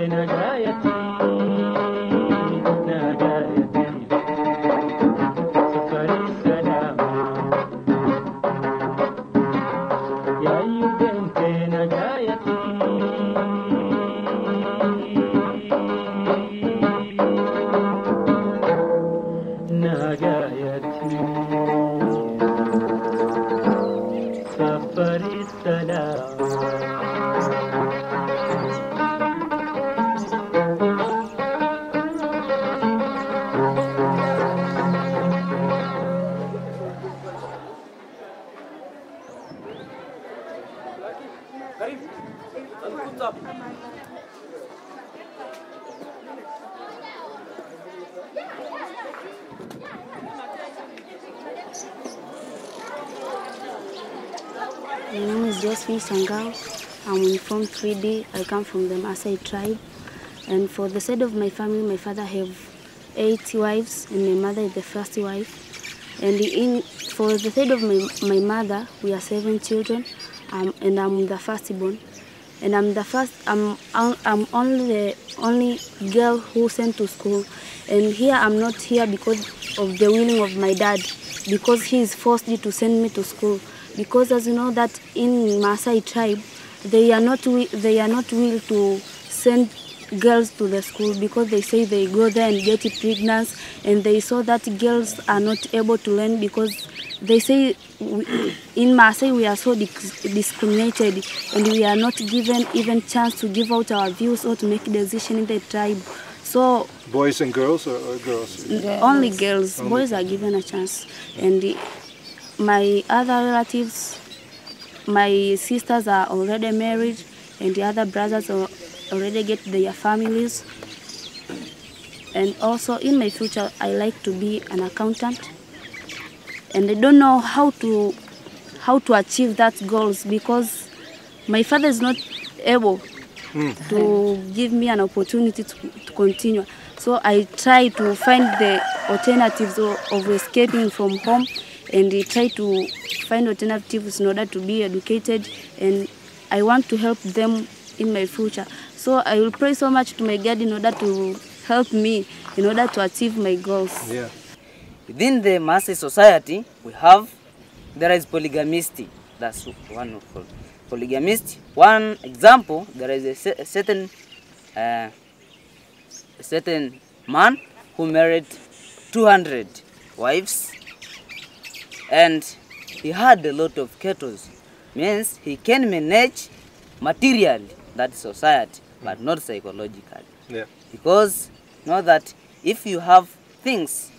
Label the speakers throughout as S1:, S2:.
S1: My name is Josephine Sangao. I'm in Form 3D. I come from the Maasai tribe. And for the side of my family, my father have 8 wives and my mother is the first wife. And for the side of my mother, we are 7 children, and I'm the firstborn. And I'm only the only girl who sent to school. And here I'm not here because of the willing of my dad, because he is forced to send me to school. Because as you know that in Maasai tribe, they are not will to send girls to the school because they say they go there and get pregnant, and they saw that girls are not able to learn because they say in Maasai we are so discriminated and we are not given even chance to give out our views or to make a decision in the tribe. So
S2: boys and girls or girls?
S1: Only girls. Only. Boys are given a chance. And my other relatives, my sisters are already married, and the other brothers already get their families. And also in my future, I like to be an accountant. And I don't know how to achieve that goals because my father is not able to give me an opportunity to continue. So I try to find the alternatives of escaping from home, and I try to find alternatives in order to be educated, and I want to help them in my future. So I will pray so much to my God in order to help me in order to achieve my goals.
S2: Yeah.
S3: Within the Maasai society, there is polygamist. That's one of polygamist. One example, there is a certain man who married 200 wives, and he had a lot of cattle. Means he can manage materially that society, but not psychologically.
S2: Yeah.
S3: Because know that if you have things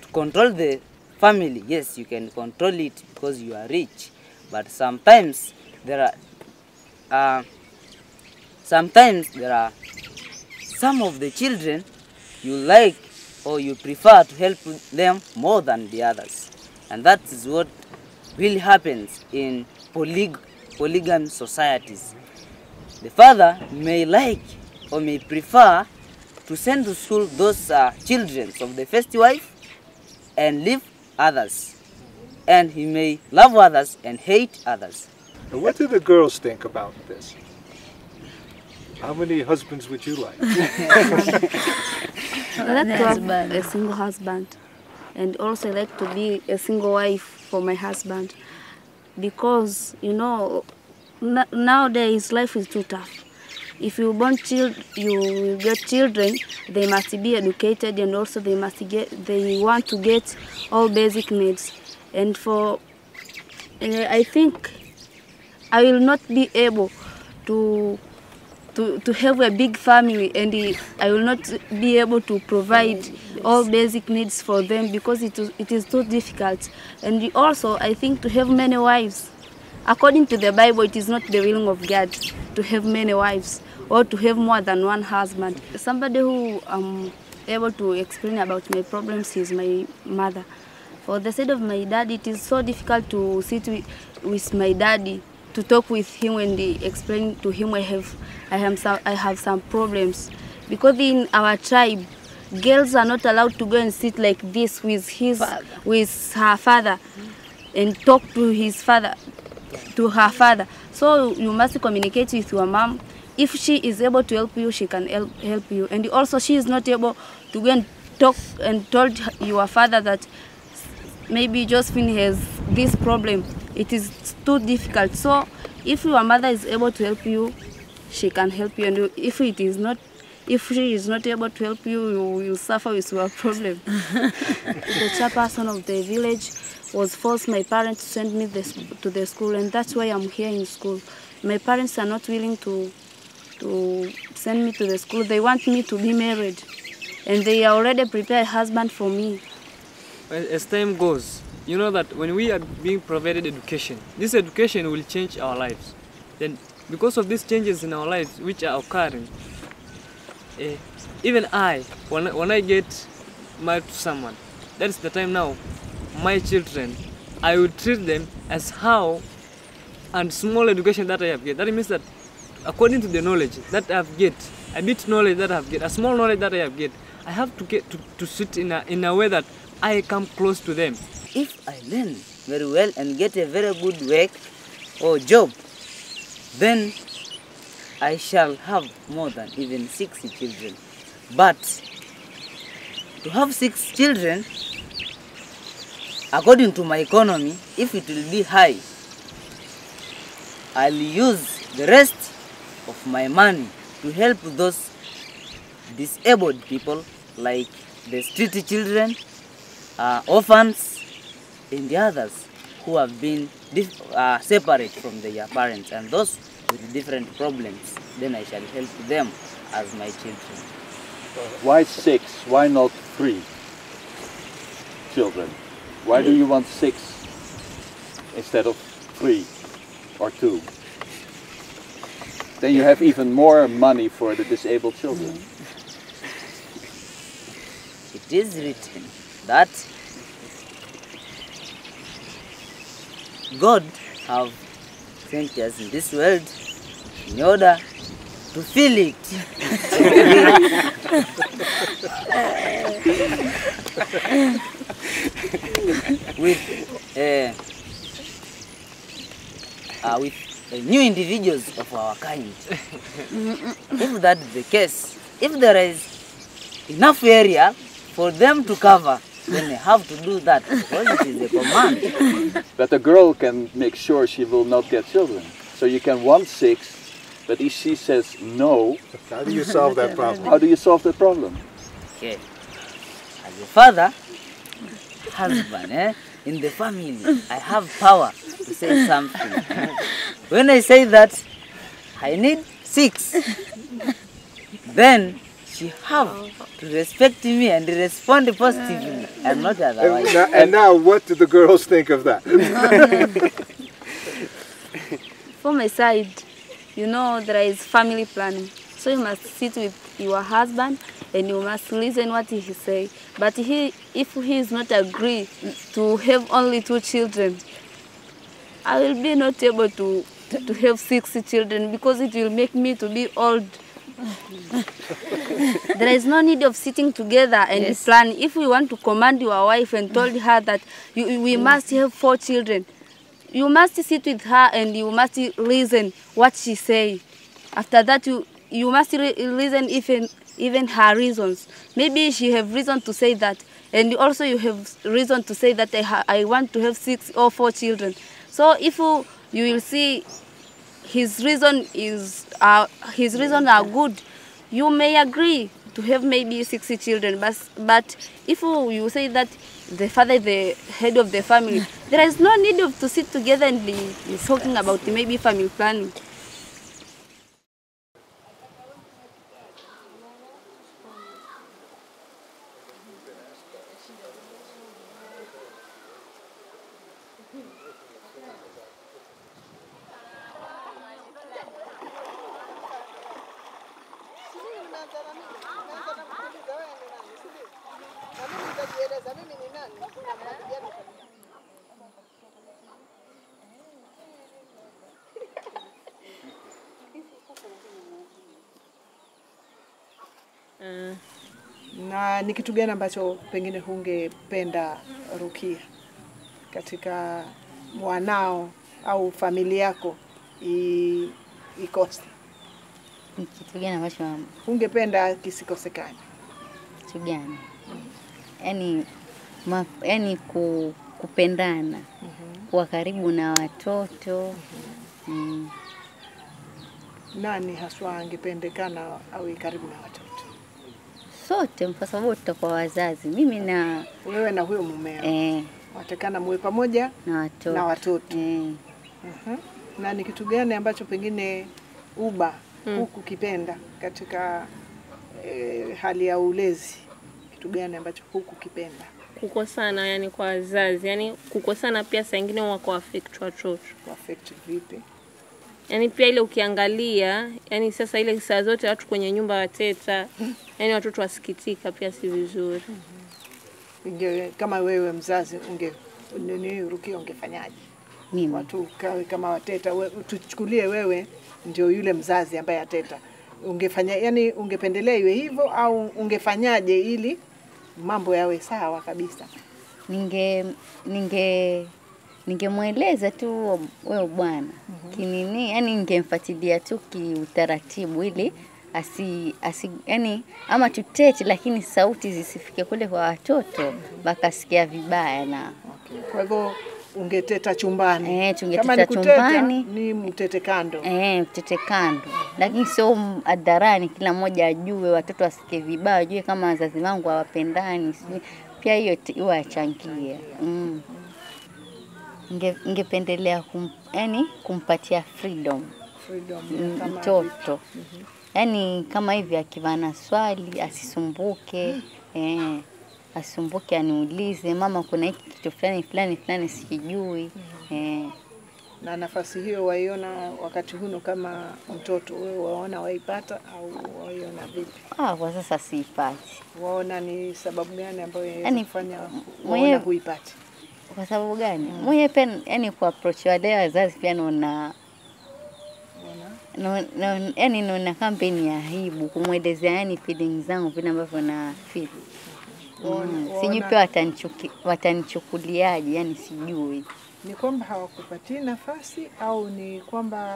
S3: to control the family, yes, you can control it because you are rich. But sometimes there are some of the children you like or you prefer to help them more than the others. And that is what really happens in polygamy societies. The father may like or may prefer to send to school those children of the first wife and leave others. And he may love others and hate others.
S2: And what do the girls think about this? How many husbands would you like?
S1: I like to have a single husband, and also I like to be a single wife for my husband, because you know nowadays life is too tough. If you want you will get children, they must be educated, and also they want to get all basic needs. And I think I will not be able to have a big family, and I will not be able to provide all basic needs for them because it is too difficult. And also I think to have many wives, according to the Bible, it is not the will of God to have many wives or to have more than one husband. Somebody who I'm able to explain about my problems is my mother. For the side of my dad, it is so difficult to sit with my daddy, to talk with him and explain to him I have some problems, because in our tribe, girls are not allowed to go and sit like this with her father and talk to her father. So you must communicate with your mom if she is able to help you, she can help you. And also she is not able to go and talk and told your father that maybe Josephine has this problem. It is too difficult. So if your mother is able to help you, she can help you. And if she is not able to help you, you will suffer with your problem. The chairperson of the village was forced my parents to send me to the school, and that's why I'm here in school. My parents are not willing to send me to the school. They want me to be married, and they already prepared a husband for me.
S4: As time goes, you know that when we are being provided education, this education will change our lives. Then because of these changes in our lives which are occurring, even when I get married to someone, that's the time now, my children, I will treat them as how and small education that I have get. That means that according to the knowledge that I have get, a bit knowledge that I have get, a small knowledge that I have get, I have to get to sit in a way that I come close to them.
S3: If I learn very well and get a very good work or job, then I shall have more than even 6 children. But to have 6 children, according to my economy, if it will be high, I'll use the rest of my money to help those disabled people like the street children, orphans, and the others who have been separate from their parents, and those with different problems. Then I shall help them as my children.
S5: Why 6? Why not 3 children? Why do you want 6 instead of 3 or 2? Then you have even more money for the disabled children.
S3: It is written that God have sent us in this world in order to fill it with new individuals of our kind. If that is the case, if there is enough area for them to cover, then they have to do that because it is a command.
S5: But a girl can make sure she will not get children. So you can want 6, but if she says no,
S2: How do you solve that problem?
S5: how do you solve that problem?
S3: Okay. As a father, husband, in the family, I have power to say something. When I say that I need 6, then she have to respect me and respond positively and not otherwise.
S2: And now what do the girls think of that?
S1: For my side, you know, there is family planning. So you must sit with your husband and you must listen what he say. But if he is not agree to have only 2 children, I will be not able to have 6 children because it will make me to be old. There is no need of sitting together and plan. If we want to command your wife and told her that we must have 4 children, you must sit with her and you must listen what she say. After that, you must listen even her reasons. Maybe she have reason to say that, and also you have reason to say that I want to have 6 or 4 children. So if you will see his reason are good, you may agree to have maybe 60 children. But if you say that the father is the head of the family, there is no need to sit together and be talking about maybe family planning.
S6: Na ni kitu gani ambacho pengine hungependa Rukia katika mwanao au familia yako ikose?
S7: Ni kitu gani ambacho
S6: ungependa kisikosekane?
S7: kitu gani? Yaani kupendana. Kuwa karibu na watoto.
S6: Nani haswa angependekana awe karibu na watoto?
S7: Sote kwa sababu tutakuwa wazazi. Mimi na
S6: Wewe na huyo mumeo. Watakana muwe pamoja na watoto. Na ni kitu gani ambacho pengine uba huku kipenda katika hali ya ulezi? Kitu gani ambacho huku kipenda?
S8: Kukosana yani kwa wazazi, yani kukosana pia saa nyingine wako affect watoto.
S6: Affect vipi?
S8: Yani pia ile ukiangalia, yani sasa ile saa zote watu kwenye nyumba wateta, yani watoto wasikitika pia si vizuri.
S6: Kama wewe mzazi Rukia ungefanyaje?
S7: Mimi
S6: watu kama wateta, tuchukulie wewe ndio yule mzazi ambaye ateta. Ungefanya yani ungependelea iwe hivyo au ungefanyaje ili mambo yawe sawa kabisa?
S7: Ningemweleza tu wewe bwana. Kinini yani ningemfuatilia tu kiutaratibu ili yani ama tutete lakini sauti zisifike kule kwa watoto bakasikia vibaya na.
S6: Kwa hivyo ungeteta chumbani.
S7: Kama ni chumbani
S6: ni mtete kando.
S7: Mtete kando. Lakini sio hadharani kila mmoja ajue, watoto wasikie vibaya, ajue kama wazazi wangu hawapendani. Pia hiyo huwa yachangia. Ningependelea kumpatia freedom mtoto. Yani kama hivi akiwa na swali asisumbuke. Asumbuke aniulize, mama kuna hiki kitu fulani sijui.
S6: Na nafasi hiyo waiona wakati huno kama mtoto, wewe waona waipata au waiona vipi?
S7: Kwa sasa siipati.
S6: Waona ni sababu gani ambayo inafanya waona huipati?
S7: Kwa sababu gani? Mwenye pia yani kwa approach wale wazazi pia naona yani naona kampeni ya aibu kumwelezea yani feelings zangu vile ambavyo na feel. Sijui pia watanichukuliaje, yani sijui.
S6: Ni kwamba hawakupatii nafasi au ni kwamba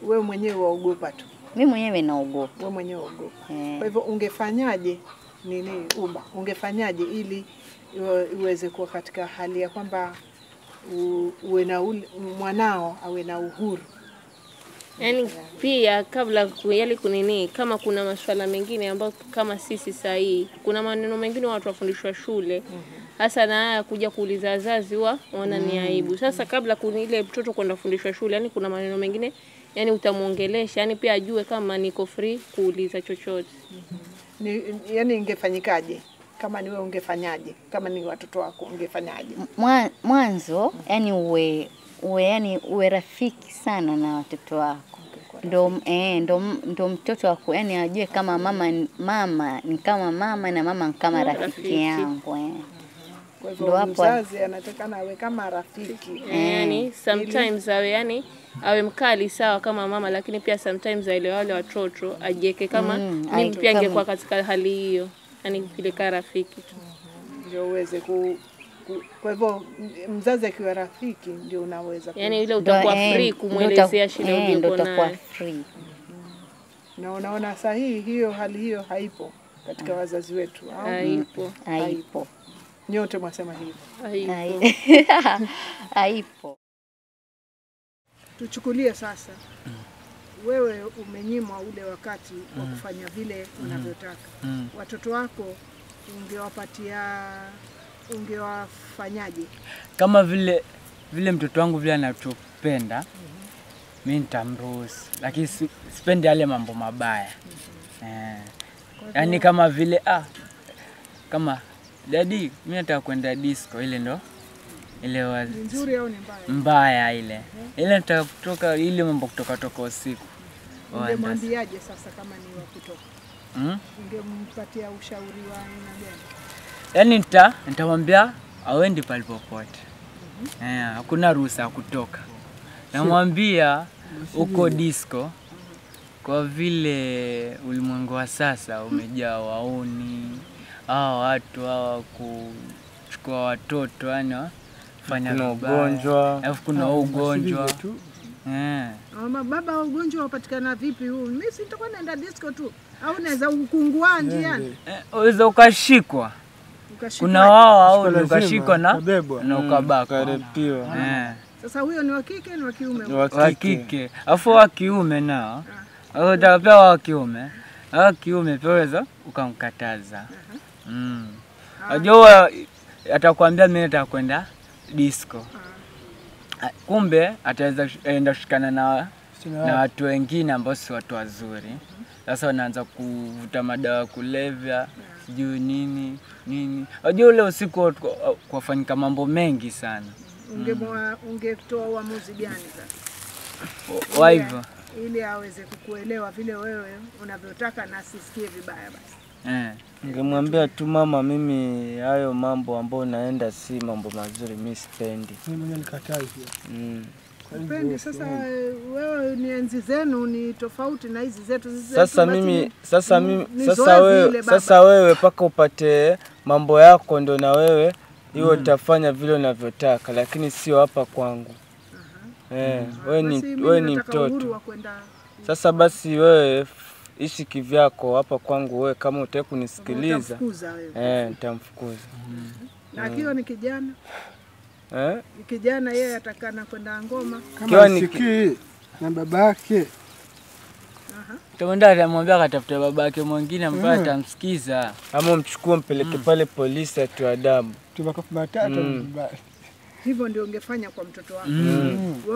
S6: wewe mwenyewe waogopa tu?
S7: Mimi mwenyewe naogopa.
S6: Wewe mwenyewe waogopa. Kwa hivyo ungefanyaje ungefanyaje ili uweze kuwa katika hali ya kwamba uwe na mwanao awe na uhuru?
S8: Yani pia kabla yale kunini, kama kuna masuala mengine ambayo kama sisi sahi kuna maneno mengine watu wafundishwa shule hasa na haya kuja kuuliza wazazi waona ni aibu. Sasa kabla ile mtoto kwenda kufundishwa shule, yani kuna maneno mengine yani utamuongelesha, yani pia ajue kama niko free kuuliza chochote.
S6: Yani ingefanyikaje? Kama ni wewe ungefanyaje? Kama ni watoto wako ungefanyaje?
S7: Mwanzo yani uwe rafiki sana na watoto wako. Ndo mtoto wako yani ajue kama mama ni kama mama na mama ni kama rafiki yangu.
S6: Kwa hivyo mzazi anatakana awe kama rafiki.
S8: Yani sometimes awe mkali sawa kama mama, lakini pia sometimes wale watoto ajieke kama mimi pia ningekuwa katika hali hiyo, yani vile kama rafiki tu.
S6: Ndio uweze kwa hivyo mzazi akiwa rafiki ndio unaweza
S8: yani ile utakuwa free kumuelezea shida uliyokuwa nayo.
S6: Na unaona sahihi hiyo hali hiyo haipo katika wazazi wetu au?
S7: Haipo.
S6: Nyote mwasema hivyo?
S7: Haipo.
S6: Tuchukulie sasa wewe umenyimwa ule wakati wa kufanya vile unavyotaka. Watoto wako ungewafanyaje?
S9: Kama vile mtoto wangu vile anatupenda, mimi nitamruhusu, lakini sipendi yale mambo mabaya. Yani kama vile kama daddy mimi nataka kwenda disco, ile ndo ile
S6: nzuri au ni mbaya?
S9: Mbaya ile. Ile nataka kutoka ile mambo kutoka usiku.
S6: Ungemwambiaje sasa kama ni wa kutoka? Ungempatia ushauri wa aina gani?
S9: Yani nitamwambia awendi palipopote. Hakuna ruhusa ya kutoka. Namwambia uko disco kwa vile ulimwengu wa sasa umejaa wauni, watu kuchukua watoto yani fanya
S10: ugonjwa.
S9: Alafu kuna ugonjwa.
S6: Baba, ugonjwa upatikana vipi huu? Mimi si nitakuwa naenda disco tu. Au naweza kukungua njiani?
S9: Unaweza ukashikwa. Kuna wao au ukashikwa na ukabaka.
S6: Sasa huyo ni wa kike ni wa kiume?
S9: Wa kike. Afu wa kiume nao. Au utapewa wa kiume. Wa kiume pia ukamkataza. Unajua atakwambia mimi nitakwenda disco. Kumbe ataweza enda kushikana na watu wengine ambao si watu wazuri. Sasa wanaanza kuvuta madawa kulevya, sijui nini. Unajua ule usiku kufanyika mambo mengi sana.
S6: Ungetoa uamuzi gani sasa?
S9: Wa hivyo
S6: ili aweze kukuelewa vile wewe unavyotaka na asisikie vibaya basi.
S10: Ningemwambia tu mama, mimi hayo mambo ambayo naenda si mambo mazuri, mimi sipendi.
S11: Mimi nikataa hivyo.
S6: Sipendi. Sasa wewe ni enzi zenu ni tofauti na hizi zetu.
S10: Sasa wewe paka upate mambo yako ndo na wewe hiyo utafanya vile unavyotaka, lakini sio hapa kwangu. Wewe ni mtoto. Sasa basi wewe ishi kivyako, hapa kwangu wewe kama utaki kunisikiliza nitamfukuza.
S6: Na akiwa ni kijana? Kijana yeye atakana kwenda ngoma.
S11: Kama sikii na babake.
S9: Utaenda atamwambia akatafuta babake mwingine ambaye atamsikiza.
S10: Ama mchukue mpeleke pale polisi atu adabu.
S11: Tubakafu matatu.
S6: Hivyo ndio ungefanya kwa mtoto wako.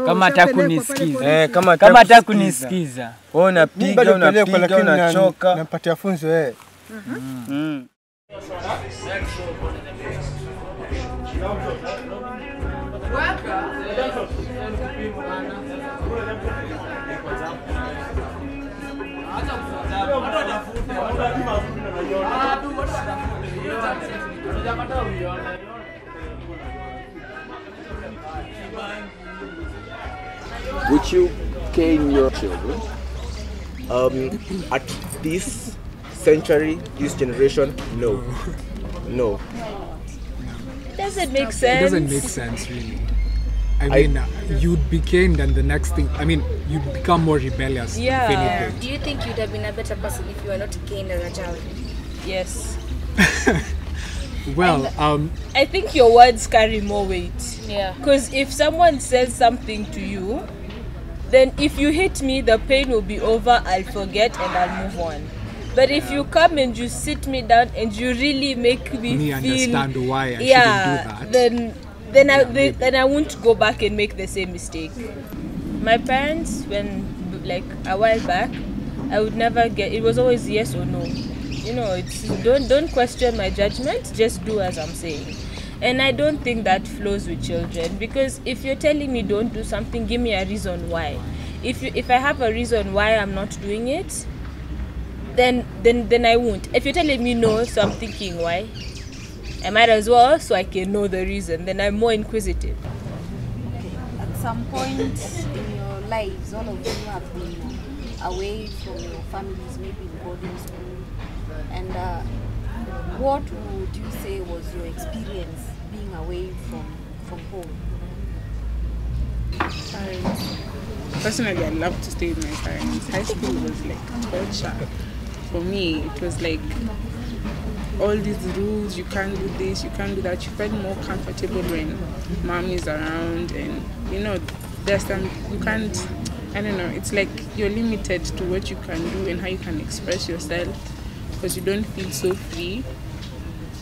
S9: Kama atakunisikiza.
S10: Kama
S9: atakunisikiza.
S10: Wewe unapiga unachoka.
S11: Nampatia funzo yeye.
S12: Would you cane your children? At this century, this generation, no. No.
S13: Doesn't make sense.
S14: It doesn't make sense, really. I mean, you'd be caned and the next thing, I mean, you'd become more rebellious.
S13: Yeah.
S14: If anything.
S15: Do you think you'd have been a better person if you were not caned as a child?
S13: Yes.
S14: Well,
S13: I think your words carry more weight.
S15: Yeah.
S13: Because if someone says something to you, then if you hit me, the pain will be over, I'll forget and I'll move on. But if you come and you sit me down and you really make me feel,
S14: understand why I shouldn't do that,
S13: then I won't go back and make the same mistake. My parents, when like a while back, I would never get. It was always yes or no. You know, it's don't question my judgment. Just do as I'm saying. And I don't think that flows with children, because if you're telling me don't do something, give me a reason why. If I have a reason why I'm not doing it, then I won't. If you're telling me no, so I'm thinking why. I might as well, so I can know the reason. Then I'm more inquisitive.
S15: Okay. At some point in your lives, all of you have been away from your families, maybe in boarding school. And what would you say was your experience being away from home?
S16: Parents. Personally, I love to stay with my parents. High school was like torture. For me, it was like all these rules, you can't do this, you can't do that. You feel more comfortable when mom is around, and you know, there's some, you can't, I don't know, it's like you're limited to what you can do and how you can express yourself, because you don't feel so free.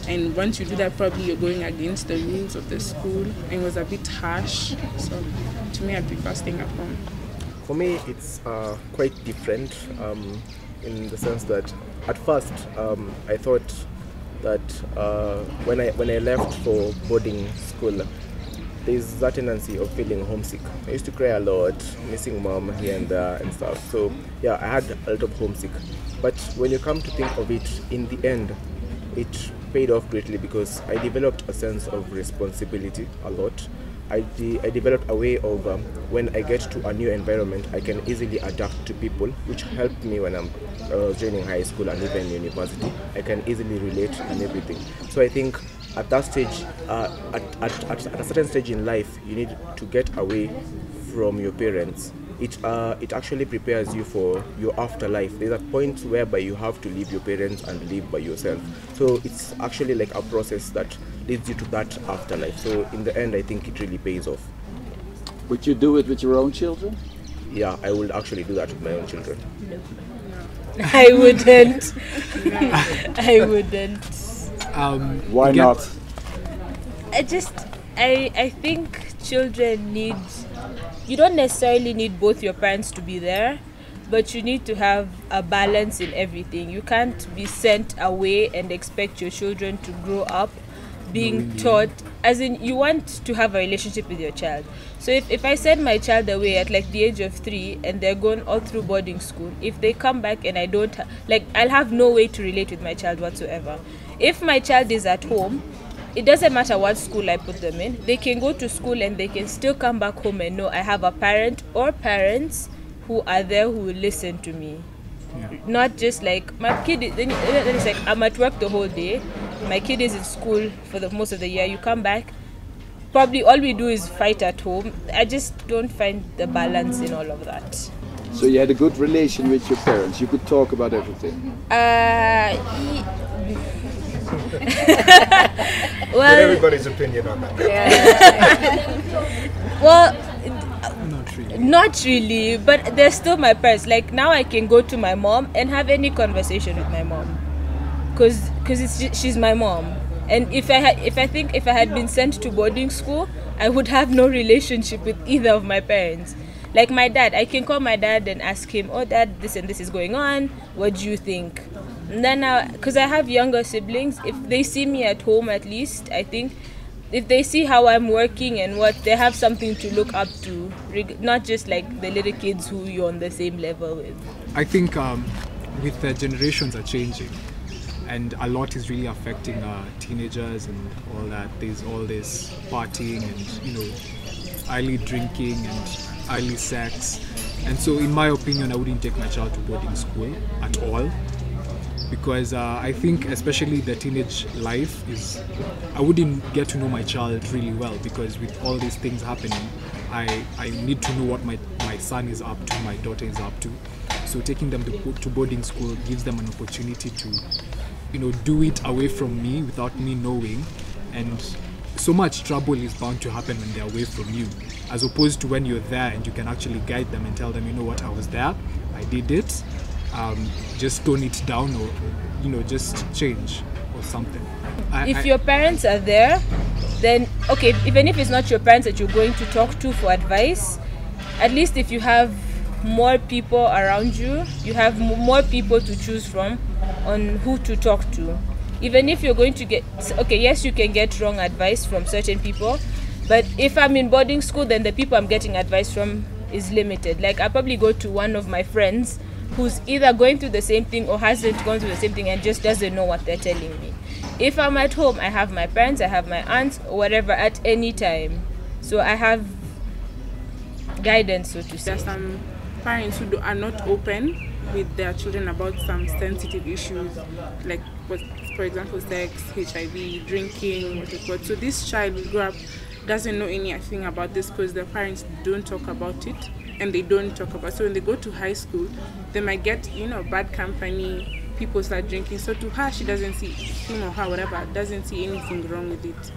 S16: And once you do that, probably you're going against the rules of the school, and it was a bit harsh. So to me, I prefer staying at home.
S12: For me, it's quite different in the sense that at first I thought that when I left for boarding school, there's that tendency of feeling homesick. I used to cry a lot, missing mom here and there and stuff. So yeah, I had a lot of homesick. But when you come to think of it, in the end, it paid off greatly, because I developed a sense of responsibility a lot. I developed a way of when I get to a new environment, I can easily adapt to people, which helped me when I'm joining high school and even university. I can easily relate and everything. So I think at that stage, at a certain stage in life, you need to get away from your parents, it actually prepares you for your afterlife. There's a point whereby you have to leave your parents and live by yourself. So it's actually like a process that leads you to that afterlife. So in the end, I think it really pays off.
S5: Would you do it with your own children?
S12: Yeah, I would actually do that with my own children.
S13: No. I wouldn't. I wouldn't.
S5: Why not?
S13: I think children need, you don't necessarily need both your parents to be there, but you need to have a balance in everything. You can't be sent away and expect your children to grow up being taught, as in you want to have a relationship with your child. So if I send my child away at like the age of 3 and they're going all through boarding school, if they come back and I don't, I'll have no way to relate with my child whatsoever. If my child is at home, it doesn't matter what school I put them in, they can go to school and they can still come back home and know I have a parent or parents who are there who will listen to me. Yeah. Not just like my kid, then it's like I'm at work the whole day, my kid is in school for the most of the year, you come back, probably all we do is fight at home. I just don't find the balance in all of that.
S5: So you had a good relation with your parents, you could talk about everything?
S2: Well, everybody's opinion on that.
S13: Well, not really, but they're still my parents. Like now I can go to my mom and have any conversation with my mom, because she's my mom. And if I had been sent to boarding school, I would have no relationship with either of my parents. Like my dad, I can call my dad and ask him, oh dad, this and this is going on, what do you think? And then because I have younger siblings, if they see me at home, at least I think if they see how I'm working and what, they have something to look up to, not just like the little kids who you're on the same level with.
S14: I think with the generations are changing, and a lot is really affecting teenagers and all that. There's all this partying and early drinking and early sex, and so in my opinion I wouldn't take my child to boarding school at all, because I think especially the teenage life is, I wouldn't get to know my child really well, because with all these things happening I need to know what my son is up to, my daughter is up to. So taking them to boarding school gives them an opportunity to do it away from me without me knowing, and so much trouble is bound to happen when they're away from you, as opposed to when you're there and you can actually guide them and tell them, you know what, I was there, I did it, just tone it down, or just change or something.
S13: If your parents are there, then okay, even if it's not your parents that you're going to talk to for advice, at least if you have more people around you, you have more people to choose from on who to talk to. Even if you're going to get, okay, yes, you can get wrong advice from certain people, but if I'm in boarding school, then the people I'm getting advice from is limited. Like I'll probably go to one of my friends who's either going through the same thing or hasn't gone through the same thing and just doesn't know what they're telling me. If I'm at home, I have my parents, I have my aunts, or whatever at any time. So I have guidance, so to say.
S16: There are some parents who are not open with their children about some sensitive issues, like for example sex, HIV, drinking, whatever. So this child will grow up, doesn't know anything about this because their parents don't talk about it, and they don't talk about it. So when they go to high school, they might get bad company, people start drinking. So to her, she doesn't see, him or her, whatever, doesn't see anything wrong with it.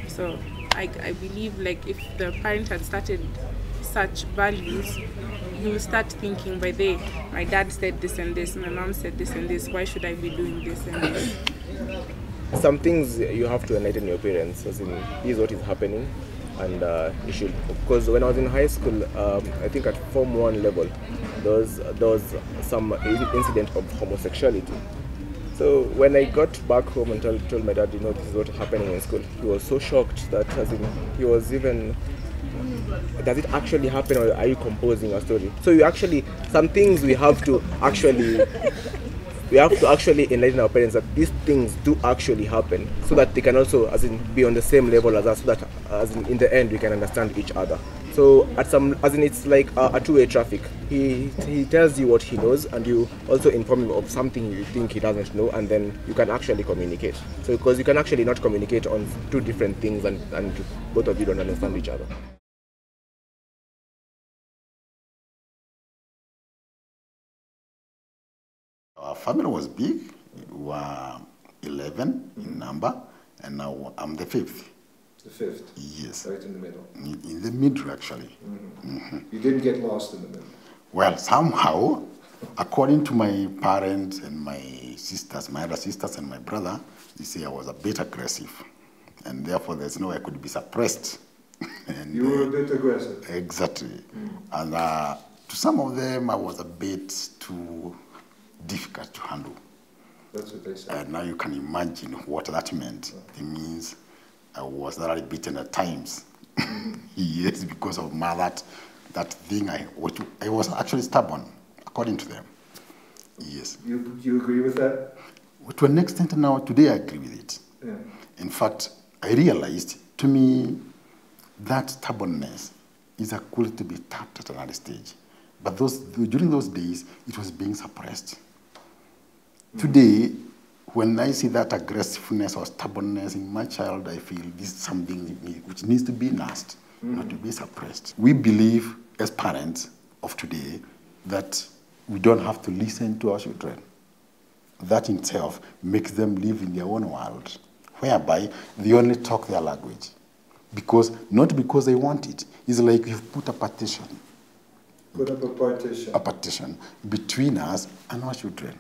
S16: So I believe like if the parent had started such values, you will start thinking, by the way, my dad said this and this, my mom said this and this, why should I be doing this and this?
S12: Some things you have to enlighten your parents, as in, this is what is happening, and you should, because when I was in high school, I think at Form 1 level, there was some incident of homosexuality. So when I got back home and told my dad, this is what's happening in school, he was so shocked that, as in, he was even, does it actually happen, or are you composing a story? So you actually, some things we have to actually enlighten our parents that these things do actually happen, so that they can also, as in, be on the same level as us, so that, as in the end, we can understand each other. So it's like a two-way traffic. He tells you what he knows, and you also inform him of something you think he doesn't know, and then you can actually communicate. So because you can actually not communicate on two different things, and both of you don't understand each other.
S17: Our family was big. We were 11 in number, and now I'm the 5th.
S2: The 5th?
S17: Yes.
S2: Right in the middle?
S17: In the middle, actually.
S2: You didn't get lost in the middle?
S17: Well, somehow, according to my parents and my sisters, my other sisters and my brother, they say I was a bit aggressive. And therefore, there's no way I could be suppressed. And,
S2: you were a bit aggressive?
S17: Exactly. And to some of them, I was a bit too difficult to handle.
S2: That's what they say.
S17: And now you can imagine what that meant. It means I was thoroughly beaten at times. Yes, because of that thing. I was actually stubborn, according to them. Yes.
S2: You agree with that?
S17: To an extent now, today I agree with it.
S2: Yeah.
S17: In fact, I realized, to me, that stubbornness is a quality to be tapped at another stage. But during those days, it was being suppressed. Today, when I see that aggressiveness or stubbornness in my child, I feel this is something which needs to be nursed, not to be suppressed. We believe, as parents of today, that we don't have to listen to our children. That in itself makes them live in their own world, whereby they only talk their language. Not because they want it. It's like you've put a partition.
S2: Put up a partition.
S17: A partition between us and our children.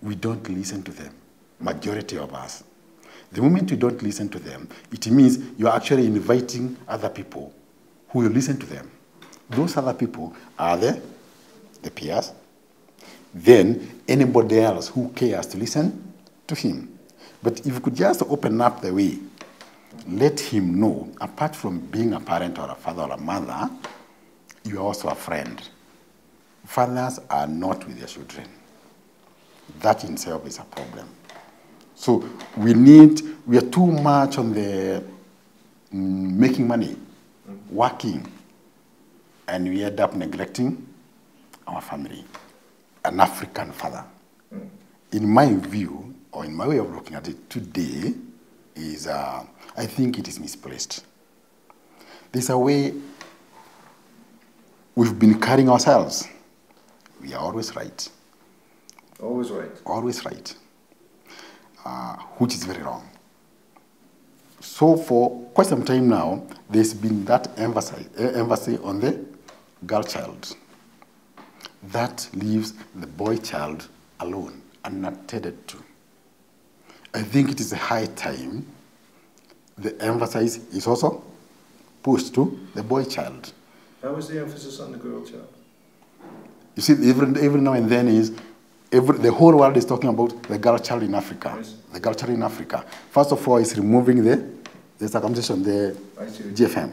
S17: We don't listen to them, majority of us. The moment you don't listen to them, it means you're actually inviting other people who will listen to them. Those other people are the peers. Then anybody else who cares to listen to him. But if you could just open up the way, let him know, apart from being a parent or a father or a mother, you are also a friend. Fathers are not with their children. That in itself is a problem. So we are too much on the making money, working, and we end up neglecting our family, an African father. In my view, or in my way of looking at it today, I think it is misplaced. There's a way we've been carrying ourselves. We are always right.
S2: Always right.
S17: Always right. Which is very wrong. So for quite some time now, there's been that emphasis on the girl child. That leaves the boy child alone, unattended to. I think it is a high time the emphasis is also pushed to the boy child.
S2: How is the emphasis on the girl child?
S17: You see, every now and then the whole world is talking about the girl child in Africa. Yes. The girl child in Africa. First of all, it's removing the circumcision, the GFM.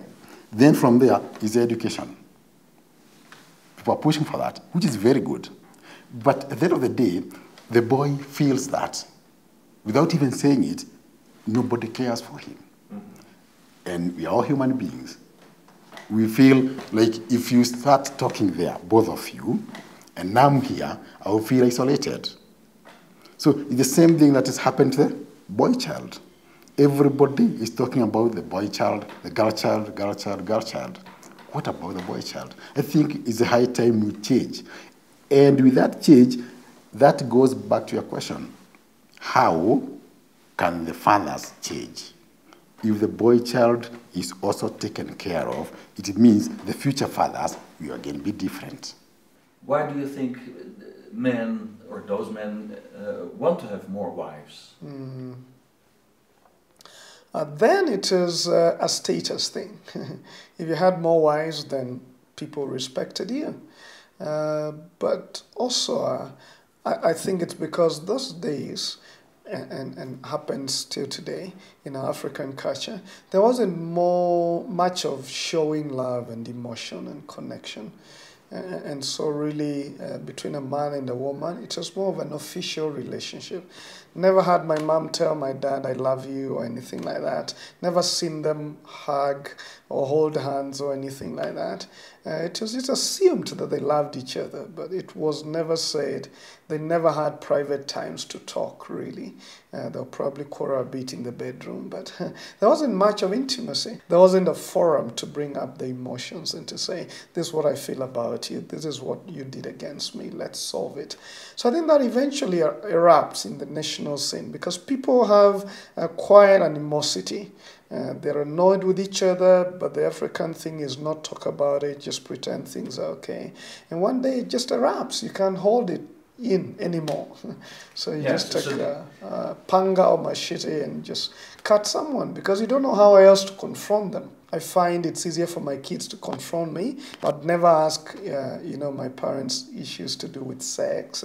S17: Then from there is the education. People are pushing for that, which is very good. But at the end of the day, the boy feels that, without even saying it, nobody cares for him. And we are all human beings. We feel like if you start talking there, both of you, and I'm here, I will feel isolated. So it's the same thing that has happened to the boy child. Everybody is talking about the boy child, the girl child, girl child, girl child. What about the boy child? I think it's a high time we change. And with that change, that goes back to your question. How can the fathers change? If the boy child is also taken care of, it means the future fathers will again be different.
S18: Why do you think men, or those men, want to have more wives?
S19: Then it is a status thing. If you had more wives, then people respected you. But also, I think it's because those days, and happens still today in our African culture, there wasn't much of showing love and emotion and connection. And so really, between a man and a woman, it was more of an official relationship. Never had my mom tell my dad, I love you, or anything like that. Never seen them hug or hold hands or anything like that. It was assumed that they loved each other, but it was never said. They never had private times to talk, really. They'll probably quarrel a bit in the bedroom, but there wasn't much of intimacy. There wasn't a forum to bring up the emotions and to say, this is what I feel about you, this is what you did against me, let's solve it. So I think that eventually erupts in the national scene because people have quite animosity. They're annoyed with each other, but the African thing is not talk about it, just pretend things are okay. And one day it just erupts. You can't hold it in anymore. So you just take a panga or machete and just cut someone because you don't know how else to confront them. I find it's easier for my kids to confront me. I'd never ask, my parents' issues to do with sex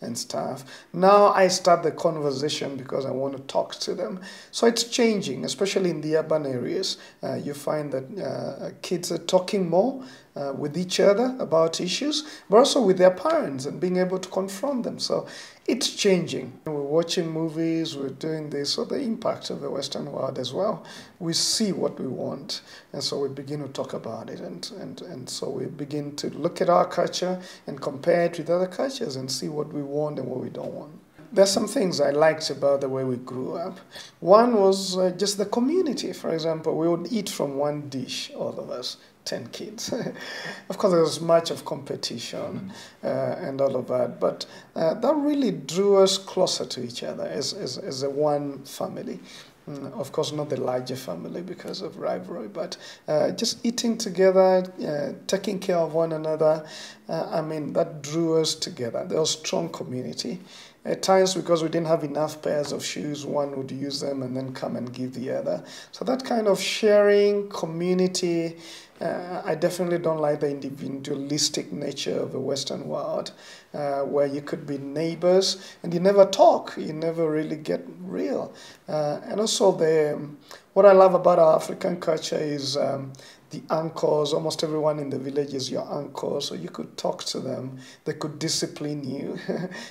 S19: and stuff. Now I start the conversation because I want to talk to them. So it's changing, especially in the urban areas. You find that kids are talking more with each other about issues, but also with their parents and being able to confront them. So it's changing. We're watching movies, we're doing this, so the impact of the Western world as well. We see what we want, and so we begin to talk about it, and so we begin to look at our culture and compare it with other cultures and see what we want and what we don't want. There's some things I liked about the way we grew up. One was just the community. For example, we would eat from one dish, all of us. 10 kids. Of course, there was much of competition and all of that, but that really drew us closer to each other as a one family. Of course, not the larger family because of rivalry, but just eating together, taking care of one another, that drew us together. There was strong community. At times, because we didn't have enough pairs of shoes, one would use them and then come and give the other. So that kind of sharing, community, I definitely don't like the individualistic nature of the Western world, where you could be neighbors and you never talk, you never really get real. And also what I love about our African culture is the uncles. Almost everyone in the village is your uncle, so you could talk to them. They could discipline you.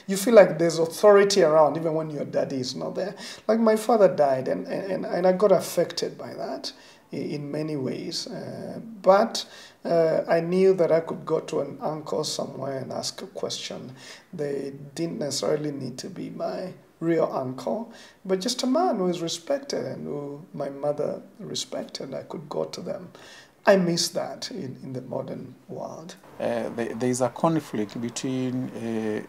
S19: You feel like there's authority around, even when your daddy is not there. Like my father died, and I got affected by that in many ways. But I knew that I could go to an uncle somewhere and ask a question. They didn't necessarily need to be my real uncle, but just a man who is respected and who my mother respected. I could go to them. I miss that in the modern world.
S20: There is a conflict between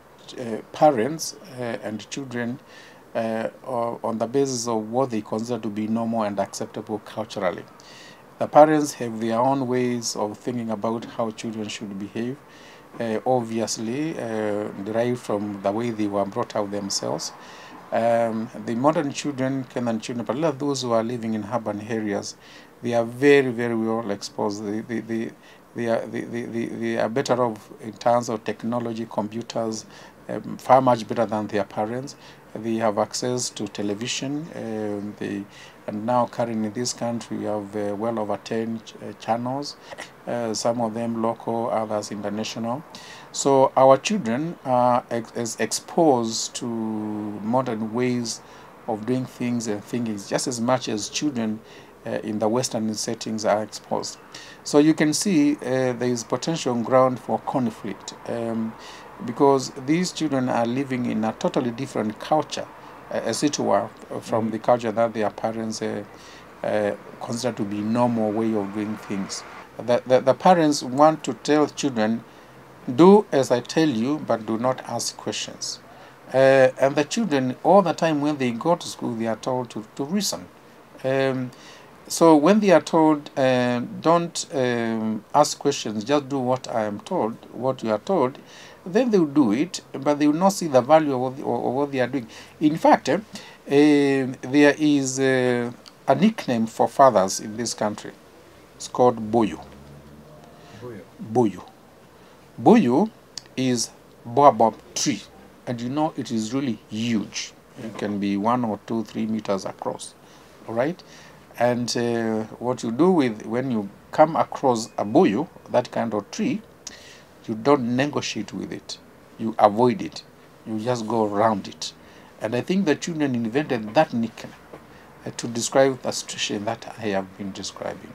S20: parents and children on the basis of what they consider to be normal and acceptable culturally. The parents have their own ways of thinking about how children should behave, obviously derived from the way they were brought up themselves. The modern children, Kenyan children, particularly those who are living in urban areas, they are very, very well exposed. They are better off in terms of technology, computers, far much better than their parents. They have access to television. And now currently in this country we have well over 10 channels, some of them local, others international. So our children are exposed to modern ways of doing things and thinking just as much as children in the Western settings are exposed. So you can see there is potential ground for conflict because these children are living in a totally different culture, as it were, from the culture that their parents consider to be normal way of doing things. The parents want to tell children, do as I tell you, but do not ask questions. And the children, all the time when they go to school, they are told to reason. So when they are told, don't ask questions, just do what I am told, what you are told, then they will do it, but they will not see the value of what they are doing. In fact, there is a nickname for fathers in this country. It's called Boyo. Boyo. Boyo is baobab tree, and you know it is really huge. It can be 1 or 2, 3 meters across, all right? And what you do when you come across a boyo, that kind of tree, you don't negotiate with it. You avoid it. You just go around it. And I think the children invented that nickname to describe the situation that I have been describing.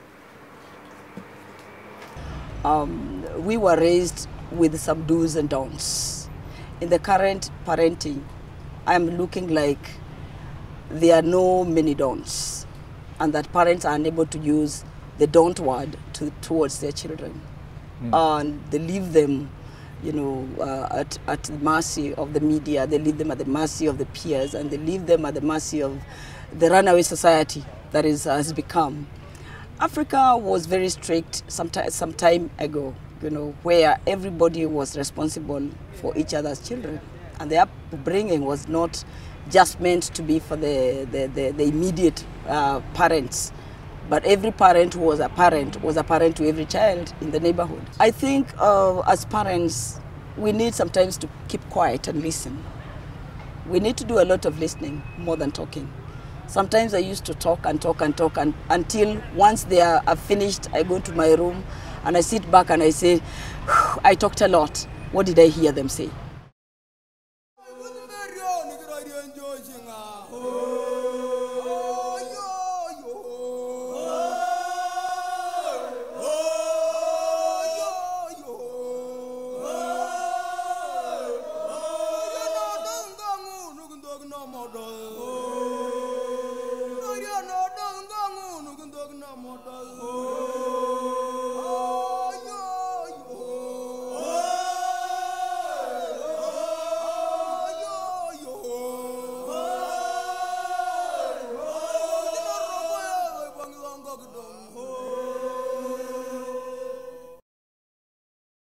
S21: we were raised with some do's and don'ts. In the current parenting, I'm looking like there are no many don'ts, and that parents are unable to use the don't word towards their children. And they leave them, you know, at the mercy of the media, they leave them at the mercy of the peers, and they leave them at the mercy of the runaway society that has become. Africa was very strict some time ago, you know, where everybody was responsible for each other's children. And the upbringing was not just meant to be for the immediate parents, but every parent who was a parent to every child in the neighborhood. I think as parents, we need sometimes to keep quiet and listen. We need to do a lot of listening more than talking. Sometimes I used to talk until once they are finished, I go to my room and I sit back and I say, I talked a lot. What did I hear them say?
S22: no